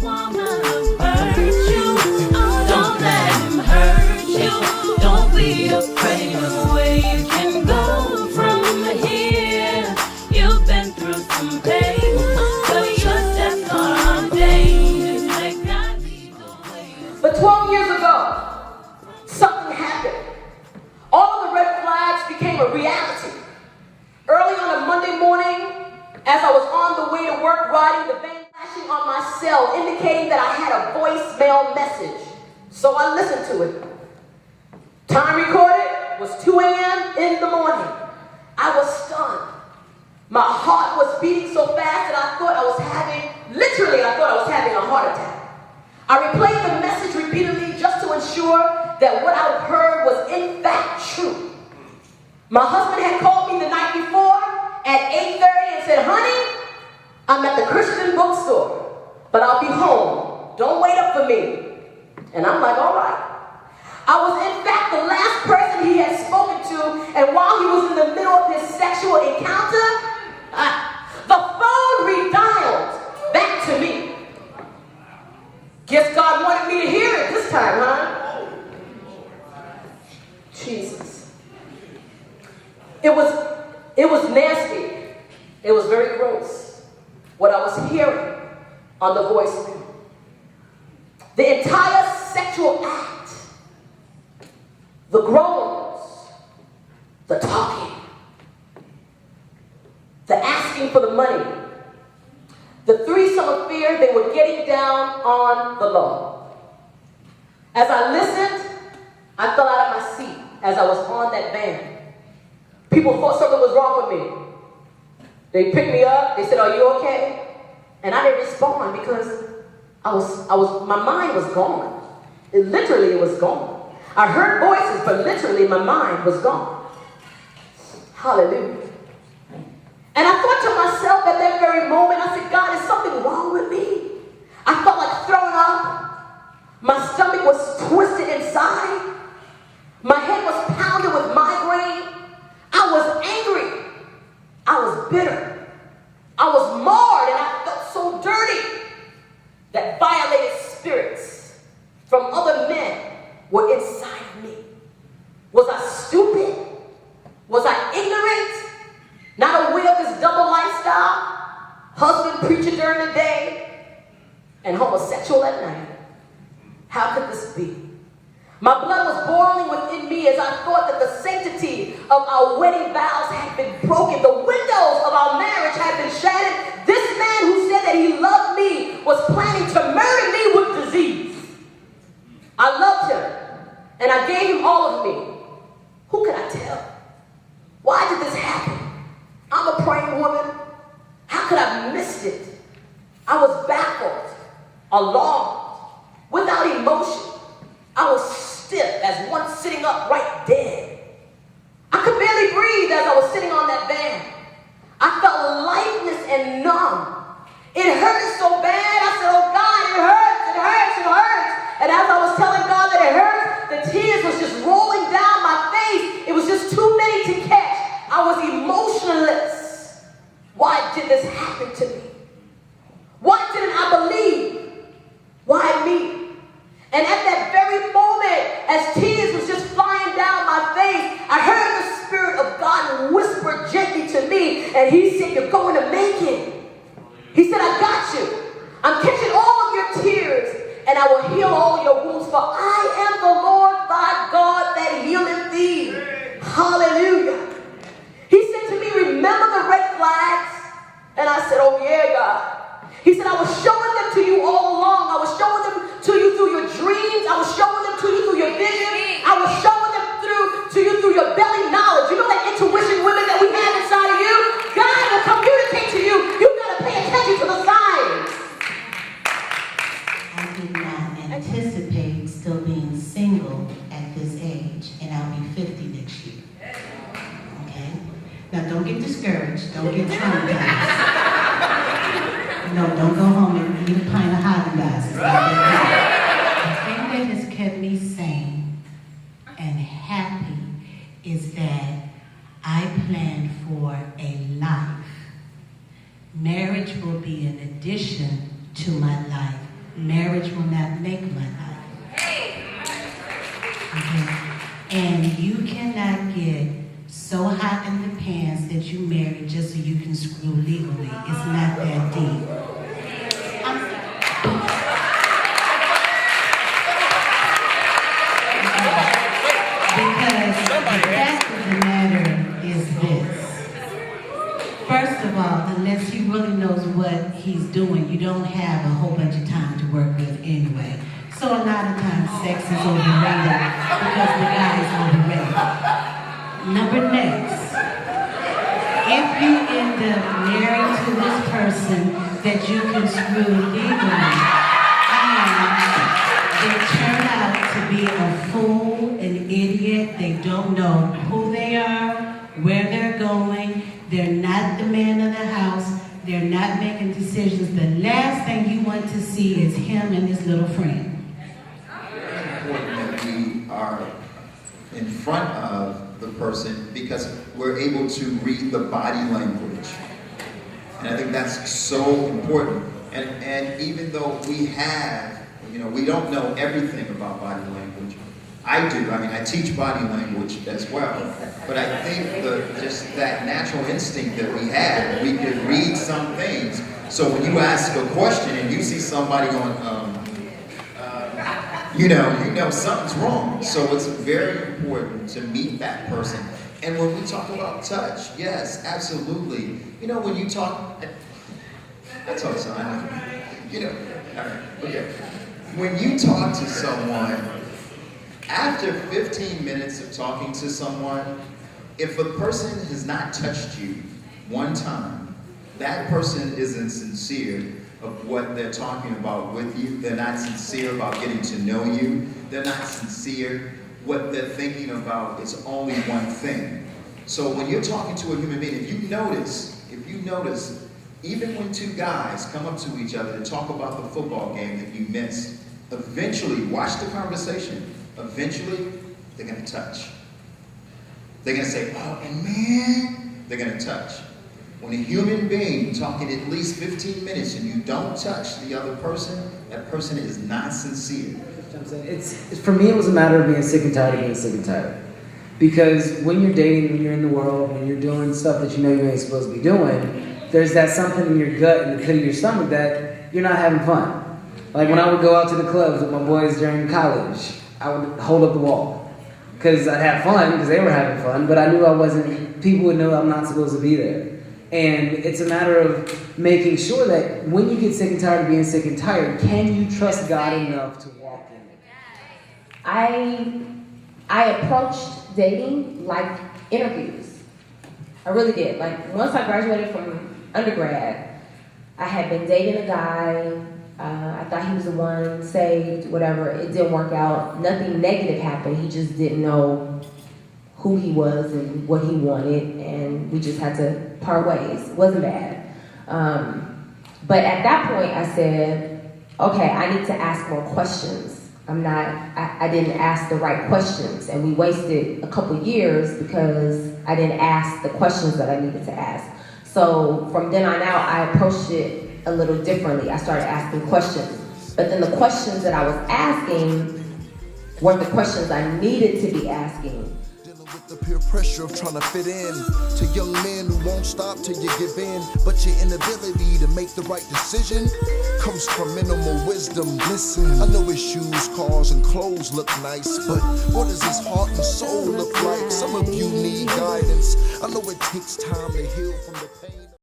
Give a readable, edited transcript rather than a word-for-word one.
wanna hurt you. Don't let him hurt you. Don't be afraid of where you can go from here. You've been through some pain, but your steps are ordained. Let God lead the way. But 12 years ago, something happened. All of the red flags became a reality. Early on a Monday morning, as I was on the way to work, riding the van, flashing on my cell, indicating that I had a voicemail message. So I listened to it. Time recorded was 2 a.m. in the morning. I was stunned. My heart was beating so fast that I thought I was having a heart attack. I replayed the message repeatedly just to ensure that what I heard was in fact true. My husband had called me the night before at 8:30 and said, honey, I'm at the Christian bookstore, but I'll be home. Don't wait up for me. And I'm like, all right. I was in fact the last person he had spoken to, and while he was in the middle of his sexual encounter, the phone redialed back to me. Guess God wanted me to hear it this time, huh? Jesus. It was nasty. It was very gross. What I was hearing on the voicemail. The entire sexual act, the groans, the talking, the asking for the money, the threesome affair, they were getting down on the low. As I listened, I fell out of my seat as I was on that van. People thought something was wrong with me. They picked me up, they said, are you okay? And I didn't respond because my mind was gone. It was gone. I heard voices, but literally my mind was gone. Hallelujah. And I thought to myself at that very moment, I said, God, is something wrong with me? I felt like throwing up. My stomach was twisted inside. My head was pounded with migraine. I was angry. I was bitter. I was marred, and I felt so dirty that violated spirits from other men were inside of me. Was I stupid? Was I ignorant? Not aware of this double lifestyle? Husband, preacher during the day, and homosexual at night. How could this be? My blood was boiling within me as I thought that the sanctity of our wedding vows had been broken. The windows of our marriage had been shattered. This man who said that he loved me was planning to murder me with disease. I loved him, and I gave him all of me. Who could I tell? Why did this happen? I'm a praying woman. How could I have missed it? I was baffled, alarmed, without emotion. I was stiff as one sitting upright dead. I could barely breathe as I was sitting on that van. I felt lifeless and numb. It hurted so bad. I said, oh God, it hurts, it hurts, it hurts. And as I was telling God that it hurts, the tears was just rolling down my face. It was just too many to catch. I was emotionless. Why did this happen to me? Why didn't I believe? Why me? And at that very moment, as tears was just flying down my face, I heard the Spirit of God whisper gently to me, and he said, you're going to make it. He said, I got you. I'm catching all of your tears, and I will heal all your wounds, for I am the Lord thy God that healeth thee. Hallelujah. He said to me, remember the red flags? And I said, oh yeah, God. He said, I was showing them to you all along. I was showing them to you through your dreams. I was showing them to you through your vision. I was showing them to you through your belly knowledge. You know that intuition women that we have inside of you? God will communicate to you. You've got to pay attention to the signs. I did not anticipate still being single at this age, and I'll be 50 next year. Okay? Now don't get discouraged. Don't get traumatized. No, don't go home and eat a pint of Haagen-Dazs. The thing that has kept me sane and happy is that I planned for a life. Marriage will be an addition to my life, Marriage will not make money. Okay? And you cannot get so hot in the pants that you marry just so you can screw legally. It's not that deep. I'm sorry. Because the fact of the matter is this. First of all, unless he really knows what he's doing, you don't have a whole bunch of time to work with anyway. So a lot of times sex is overrated because the guy is overrated. Number next, if you end up married to this person that you can screw legally, and they turn out to be a fool, an idiot, they don't know who they are, where they're going, they're not the man of the house, they're not making decisions. The last thing you want to see is him and his little friend. It's important that we are in front of the person because we're able to read the body language. And I think that's so important. And even though we have, we don't know everything about body language. I do. I mean, I teach body language as well. But I think just that natural instinct that we have, we can read some things. So when you ask a question and you see somebody going, you know something's wrong. So it's very important to meet that person. And when we talk about touch, yes, absolutely. When you talk, I told son, all right, okay. When you talk to someone, after 15 minutes of talking to someone, if a person has not touched you one time, that person isn't sincere of what they're talking about with you. They're not sincere about getting to know you. They're not sincere. What they're thinking about is only one thing. So when you're talking to a human being, if you notice, even when two guys come up to each other to talk about the football game that you missed, eventually, watch the conversation, eventually, they're gonna touch. They're gonna say, oh, and man, they're gonna touch. When a human being talking at least 15 minutes and you don't touch the other person, that person is not sincere. For me, it was a matter of being sick and tired of being sick and tired. Because when you're dating, when you're in the world, when you're doing stuff that you know you ain't supposed to be doing, there's that something in your gut, in the pit of your stomach, that you're not having fun. Like when I would go out to the clubs with my boys during college, I would hold up the wall. Because I'd have fun, because they were having fun, but I knew people would know I'm not supposed to be there. And it's a matter of making sure that when you get sick and tired of being sick and tired, can you trust God enough to walk in it? I approached dating like interviews. I really did. Like once I graduated from undergrad, I had been dating a guy. I thought he was the one, saved, whatever. It didn't work out. Nothing negative happened. He just didn't know who he was and what he wanted, and we just had to part ways. It wasn't bad. But at that point, I said, okay, I need to ask more questions. I didn't ask the right questions, and we wasted a couple years because I didn't ask the questions that I needed to ask. So from then on out, I approached it a little differently. I started asking questions, but then the questions that I was asking weren't the questions I needed to be asking. The peer pressure of trying to fit in to young men who won't stop till you give in, but your inability to make the right decision comes from minimal wisdom. Listen, I know his shoes, cars, and clothes look nice, but what does his heart and soul look like? Some of you need guidance. I know it takes time to heal from the pain.